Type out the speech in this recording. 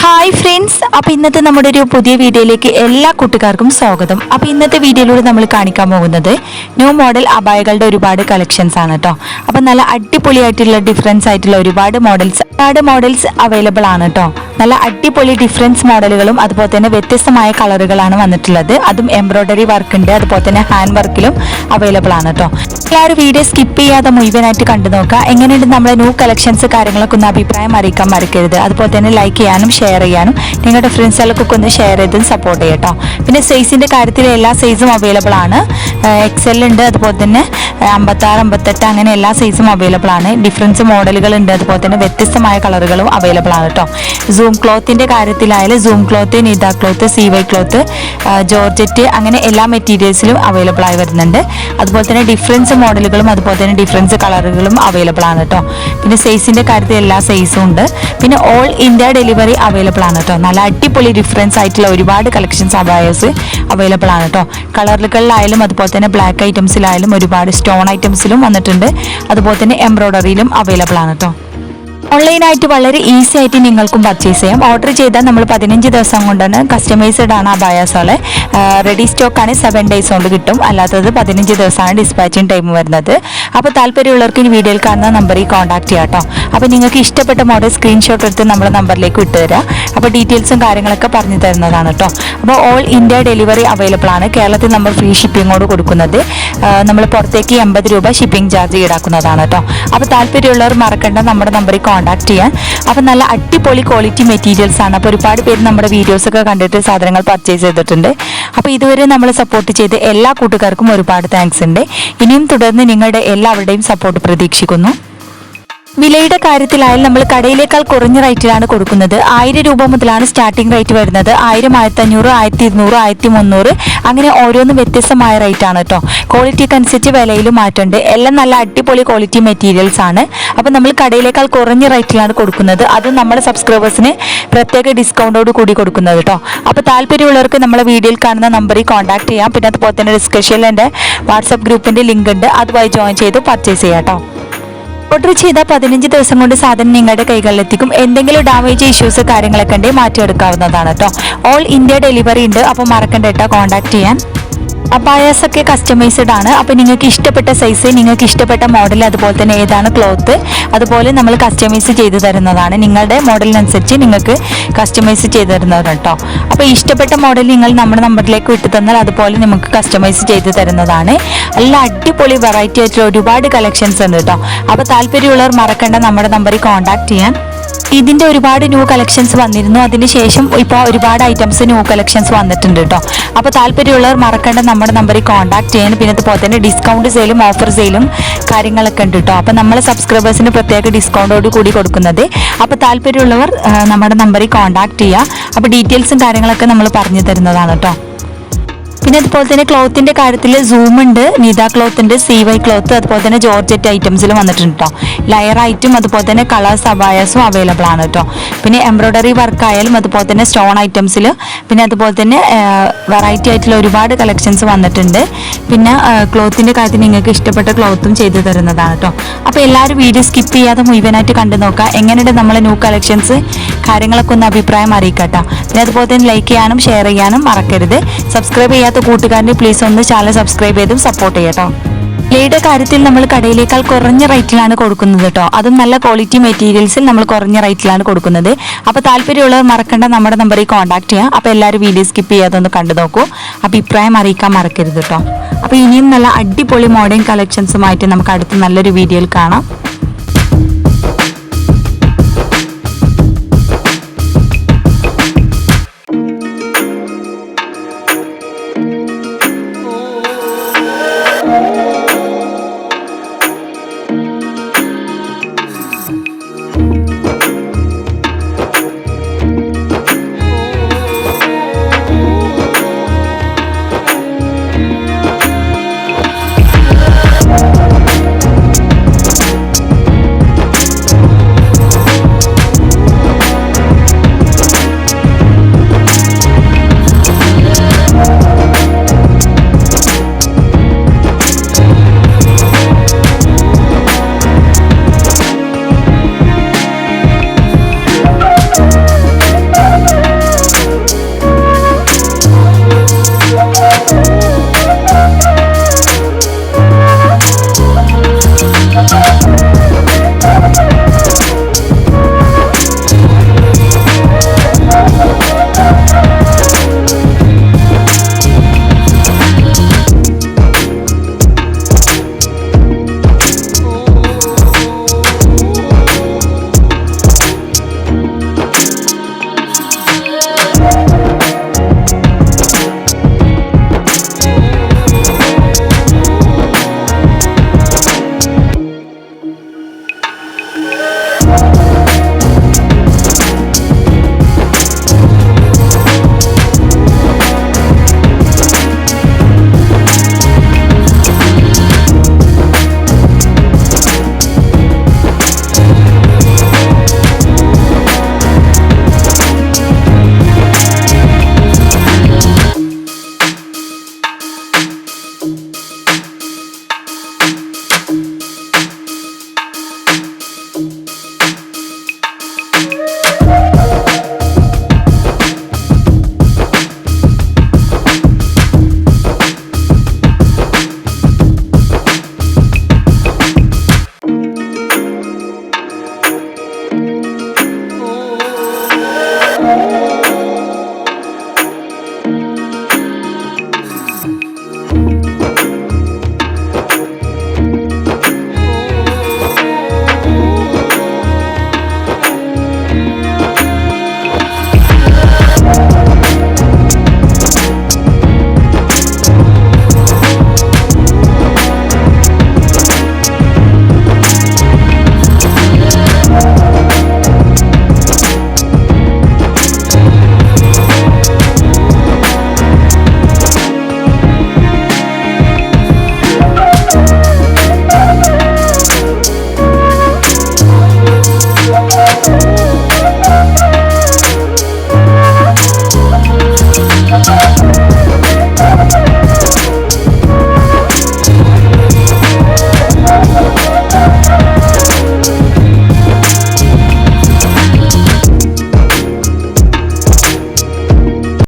Hi friends, അപ്പോൾ ഇന്നത്തെ നമ്മുടെ ഒരു പുതിയ വീഡിയോയിലേക്ക് എല്ലാ കൂട്ടുകാർക്കും സ്വാഗതം. അപ്പോൾ ഇന്നത്തെ വീഡിയോയിലൂടെ നമ്മൾ കാണിക്കാൻ പോകുന്നത് ന്യൂ മോഡൽ അബായകളുടെ ഒരുപാട് കളക്ഷൻസ് ആണ് കേട്ടോ. അപ്പോൾ നല്ല അടിപൊളിയായിട്ടുള്ള ഡിഫറൻസ് ആയിട്ടുള്ള ഒരുപാട് മോഡൽസ് അവൈലബിൾ ആണ് കേട്ടോ. നല്ല അടിപൊളി ഡിഫറൻസ് മോഡലുകളും അതുപോലെ തന്നെ വ്യത്യസ്തമായ കളറുകളാണ് വന്നിട്ടുള്ളത്. അതും എംബ്രോയ്ഡറി വർക്ക് ഉണ്ട്, അതുപോലെ തന്നെ ഹാൻഡ് വർക്കിലും അവൈലബിൾ ആണ് കേട്ടോ. എല്ലാവരും വീഡിയോ സ്കിപ്പ് ചെയ്യാതെ മുഴുവനായിട്ട് കണ്ടു നോക്കുക. എങ്ങനെയുണ്ട് നമ്മുടെ ന്യൂ കളക്ഷൻസ് കാര്യങ്ങളൊക്കെ ഒന്ന് അഭിപ്രായം അറിയിക്കാൻ മറക്കരുത്. അതുപോലെ തന്നെ ലൈക്ക് ചെയ്യാനും ഷെയർ ചെയ്യാനും നിങ്ങളുടെ ഫ്രണ്ട്സുകൾക്കൊക്കെ ഒന്ന് ഷെയർ ചെയ്തും സപ്പോർട്ട് ചെയ്യട്ടോ. പിന്നെ സൈസിൻ്റെ കാര്യത്തിൽ എല്ലാ സൈസും അവൈലബിൾ ആണ്. XL ഉണ്ട്, അതുപോലെ തന്നെ 56, 58 അങ്ങനെ എല്ലാ സൈസും അവൈലബിൾ ആണ്. ഡിഫറൻസ് മോഡലുകൾ ഉണ്ട്, അതുപോലെ തന്നെ വ്യത്യസ്തമായ കളറുകളും അവൈലബിൾ ആണ് കേട്ടോ. സൂം ക്ലോത്തിൻ്റെ കാര്യത്തിലായാലും സൂം ക്ലോത്ത്, നിത ക്ലോത്ത്, CY ക്ലോത്ത്, ജോർജറ്റ് അങ്ങനെ എല്ലാ മെറ്റീരിയൽസിലും അവൈലബിൾ ആയി വരുന്നുണ്ട്. അതുപോലെ തന്നെ ഡിഫറൻസ് മോഡലുകളും അതുപോലെ തന്നെ ഡിഫറൻസ് കളറുകളും അവൈലബിൾ ആണ് കേട്ടോ. പിന്നെ സൈസിൻ്റെ കാര്യത്തിൽ എല്ലാ സൈസും ഉണ്ട്. പിന്നെ ഓൾ ഇന്ത്യ ഡെലിവറി അവൈലബിൾ ആണ് കേട്ടോ. നല്ല അടിപൊളി ഡിഫറൻസ് ആയിട്ടുള്ള ഒരുപാട് കളക്ഷൻസ് അബായസ് അവൈലബിൾ ആണ് കേട്ടോ. കളറുകളിലായാലും അതുപോലെ തന്നെ ബ്ലാക്ക് ഐറ്റംസിലായാലും ഒരുപാട് സ്റ്റോൺ ഐറ്റംസിലും വന്നിട്ടുണ്ട്. അതുപോലെ തന്നെ എംബ്രോയ്ഡറിയിലും അവൈലബിൾ ആണ് കേട്ടോ. ഓൺലൈനായിട്ട് വളരെ ഈസി ആയിട്ട് നിങ്ങൾക്കും പർച്ചേസ് ചെയ്യാം. ഓർഡർ ചെയ്താൽ നമ്മൾ 15 ദിവസം കൊണ്ടാണ് കസ്റ്റമൈസ്ഡ് ആണ് അബായാസോളെ. റെഡി സ്റ്റോക്കാണ് 7 days കൊണ്ട് കിട്ടും. അല്ലാത്തത് 15 ദിവസമാണ് ഡിസ്പാച്ചിങ് ടൈം വരുന്നത്. അപ്പോൾ താല്പര്യമുള്ളവർക്ക് ഈ വീഡിയോയിൽ കാണുന്ന നമ്പറിൽ കോൺടാക്ട് ചെയ്യാം കേട്ടോ. അപ്പോൾ നിങ്ങൾക്ക് ഇഷ്ടപ്പെട്ട മോഡൽ സ്ക്രീൻഷോട്ട് എടുത്ത് നമ്മുടെ നമ്പറിലേക്ക് വിട്ടുതരാം. അപ്പോൾ ഡീറ്റെയിൽസും കാര്യങ്ങളൊക്കെ പറഞ്ഞു തരുന്നതാണ് കേട്ടോ. അപ്പോൾ ഓൾ ഇന്ത്യ ഡെലിവറി അവൈലബിൾ ആണ്. കേരളത്തിൽ നമ്മൾ ഫ്രീ ഷിപ്പിങ്ങോട് കൊടുക്കുന്നത്. നമ്മൾ പുറത്തേക്ക് 80 രൂപ ഷിപ്പിംഗ് ചാർജ് ഈടാക്കുന്നതാണ് കേട്ടോ. അപ്പോൾ താല്പര്യമുള്ളവർ മറക്കേണ്ട നമ്മുടെ നമ്പറിൽ കോൺടാക്ട് ചെയ്യാൻ. അപ്പോൾ നല്ല അടിപൊളി ക്വാളിറ്റി മെറ്റീരിയൽസ് ആണ്. അപ്പോൾ ഒരുപാട് പേര് നമ്മുടെ വീഡിയോസൊക്കെ കണ്ടിട്ട് സാധനങ്ങൾ പർച്ചേസ് ചെയ്തിട്ടുണ്ട്. അപ്പോൾ ഇതുവരെ നമ്മൾ സപ്പോർട്ട് ചെയ്ത് എല്ലാ കൂട്ടുകാർക്കും ഒരുപാട് താങ്ക്സ് ഉണ്ട്. ഇനിയും തുടർന്ന് നിങ്ങളുടെ എല്ലാവരുടെയും സപ്പോർട്ട് പ്രതീക്ഷിക്കുന്നു. വിലയുടെ കാര്യത്തിലായാലും നമ്മൾ കടയിലേക്കാൾ കുറഞ്ഞ റേറ്റിലാണ് കൊടുക്കുന്നത്. 1000 രൂപ മുതലാണ് സ്റ്റാർട്ടിംഗ് റേറ്റ് വരുന്നത്. 1000, 1500, 1200, 1300 അങ്ങനെ ഓരോന്നും വ്യത്യസ്തമായ റേറ്റ് ആണ് കേട്ടോ. ക്വാളിറ്റിക്ക് അനുസരിച്ച് വിലയിലും മാറ്റമുണ്ട്. എല്ലാം നല്ല അടിപൊളി ക്വാളിറ്റി മെറ്റീരിയൽസ് ആണ്. അപ്പോൾ നമ്മൾ കടയിലേക്കാൾ കുറഞ്ഞ റേറ്റിലാണ് കൊടുക്കുന്നത്. അതും നമ്മുടെ സബ്സ്ക്രൈബേഴ്സിന് പ്രത്യേക ഡിസ്കൗണ്ടോട് കൂടി കൊടുക്കുന്നത് കേട്ടോ. അപ്പോൾ താല്പര്യമുള്ളവർക്ക് നമ്മളെ വീഡിയോയിൽ കാണുന്ന നമ്പറിൽ കോൺടാക്ട് ചെയ്യാം. പിന്നെ അതുപോലെ തന്നെ ഡിസ്കഷനിൽ എൻ്റെ വാട്സപ്പ് ഗ്രൂപ്പിൻ്റെ ലിങ്ക് ഉണ്ട്, അതുമായി ജോയിൻ ചെയ്ത് പർച്ചേസ് ചെയ്യാം കേട്ടോ. ഓർഡർ ചെയ്താൽ 15 ദിവസം കൊണ്ട് സാധനം നിങ്ങളുടെ കൈകളിലെത്തിക്കും. എന്തെങ്കിലും ഡാമേജ് ഇഷ്യൂസ് കാര്യങ്ങളൊക്കെ ഉണ്ടെങ്കിൽ മാറ്റിയെടുക്കാവുന്നതാണ് കേട്ടോ. ഓൾ ഇന്ത്യ ഡെലിവറി ഉണ്ട്. അപ്പോൾ മറക്കണ്ട കേട്ടോ കോൺടാക്ട് ചെയ്യാൻ. അബായാസൊക്കെ കസ്റ്റമൈസ്ഡ് ആണ്. അപ്പോൾ നിങ്ങൾക്ക് ഇഷ്ടപ്പെട്ട സൈസ്, നിങ്ങൾക്ക് ഇഷ്ടപ്പെട്ട മോഡൽ, അതുപോലെ തന്നെ ഏതാണ് ക്ലോത്ത്, അതുപോലെ നമ്മൾ കസ്റ്റമൈസ് ചെയ്ത് തരുന്നതാണ്. നിങ്ങളുടെ മോഡലിനനുസരിച്ച് നിങ്ങൾക്ക് കസ്റ്റമൈസ് ചെയ്ത് തരുന്നതാണ് കേട്ടോ. അപ്പോൾ ഇഷ്ടപ്പെട്ട മോഡൽ നിങ്ങൾ നമ്മുടെ നമ്പറിലേക്ക് വിട്ടു തന്നാൽ അതുപോലെ നമുക്ക് കസ്റ്റമൈസ് ചെയ്ത് തരുന്നതാണ്. നല്ല അടിപൊളി വെറൈറ്റി ആയിട്ടുള്ള ഒരുപാട് കളക്ഷൻസ് ഉണ്ട് കേട്ടോ. അപ്പോൾ താല്പര്യമുള്ളവർ മറക്കേണ്ട നമ്മുടെ നമ്പറിൽ കോൺടാക്ട് ചെയ്യാൻ. ഇതിൻ്റെ ഒരുപാട് ന്യൂ കളക്ഷൻസ് വന്നിരുന്നു. അതിന് ശേഷം ഇപ്പോൾ ഒരുപാട് ഐറ്റംസ് ന്യൂ കളക്ഷൻസ് വന്നിട്ടുണ്ട് കേട്ടോ. അപ്പോൾ താല്പര്യമുള്ളവർ മറക്കേണ്ട നമ്മുടെ നമ്പറിൽ കോൺടാക്ട് ചെയ്യാൻ. പിന്നെ അതുപോലെ തന്നെ ഡിസ്കൗണ്ട് സെയിലും ഓഫർ സെയിലും കാര്യങ്ങളൊക്കെ ഉണ്ട് കേട്ടോ. അപ്പോൾ നമ്മൾ സബ്സ്ക്രൈബേഴ്സിന് പ്രത്യേക ഡിസ്കൗണ്ടോട് കൂടി കൊടുക്കുന്നത്. അപ്പോൾ താല്പര്യമുള്ളവർ നമ്മുടെ നമ്പറിൽ കോൺടാക്ട് ചെയ്യുക. അപ്പോൾ ഡീറ്റെയിൽസും കാര്യങ്ങളൊക്കെ നമ്മൾ പറഞ്ഞു തരുന്നതാണ് കേട്ടോ. പിന്നെ അതുപോലെ തന്നെ ക്ലോത്തിൻ്റെ കാര്യത്തിൽ സൂം ഉണ്ട്, നിത ക്ലോത്ത് ഉണ്ട്, CY ക്ലോത്ത്, അതുപോലെ തന്നെ ജോർജറ്റ് ഐറ്റംസിലും വന്നിട്ടുണ്ട് കേട്ടോ. ലയർ ആയിട്ടും അതുപോലെ തന്നെ കളേഴ്സ് അബായാസും അവൈലബിൾ ആണ് കേട്ടോ. പിന്നെ എംബ്രോയ്ഡറി വർക്ക് ആയാലും അതുപോലെ തന്നെ സ്റ്റോൺ ഐറ്റംസിൽ, പിന്നെ അതുപോലെ തന്നെ വെറൈറ്റി ആയിട്ടുള്ള ഒരുപാട് കളക്ഷൻസ് വന്നിട്ടുണ്ട്. പിന്നെ ക്ലോത്തിൻ്റെ കാര്യത്തിൽ നിങ്ങൾക്ക് ഇഷ്ടപ്പെട്ട ക്ലോത്തും ചെയ്തു തരുന്നതാണ് കേട്ടോ. അപ്പോൾ എല്ലാവരും വീഡിയോ സ്കിപ്പ് ചെയ്യാതെ മുഴുവനായിട്ട് കണ്ടു നോക്കുക. എങ്ങനെയുണ്ട് നമ്മളെ ന്യൂ കളക്ഷൻസ് കാര്യങ്ങളൊക്കെ ഒന്ന് അഭിപ്രായം അറിയിക്കട്ടോ. പിന്നെ അതുപോലെ തന്നെ ലൈക്ക് ചെയ്യാനും ഷെയർ ചെയ്യാനും മറക്കരുത്. സബ്സ്ക്രൈബ് ചെയ്യാത്ത കൂട്ടുകാരനെ പ്ലീസ് ഒന്ന് ചാനൽ സബ്സ്ക്രൈബ് ചെയ്തും സപ്പോർട്ട് ചെയ്യട്ടോ. വിലയുടെ കാര്യത്തിൽ നമ്മൾ കടയിലേക്കാൾ കുറഞ്ഞ റേറ്റിലാണ് കൊടുക്കുന്നത് കേട്ടോ. അതും നല്ല ക്വാളിറ്റി മെറ്റീരിയൽസിൽ നമ്മൾ കുറഞ്ഞ റേറ്റിലാണ് കൊടുക്കുന്നത്. അപ്പോൾ താല്പര്യമുള്ളവർ മറക്കേണ്ട നമ്മുടെ നമ്പറിൽ കോൺടാക്ട് ചെയ്യാം. അപ്പോൾ എല്ലാവരും വീഡിയോ സ്കിപ്പ് ചെയ്യാതെ ഒന്ന് കണ്ടു നോക്കൂ. അഭിപ്രായം അറിയിക്കാൻ മറക്കരുത് കേട്ടോ. അപ്പോൾ ഇനിയും നല്ല അടിപൊളി മോഡേൺ കളക്ഷൻസുമായിട്ട് നമുക്ക് അടുത്ത നല്ലൊരു വീഡിയോയിൽ കാണാം.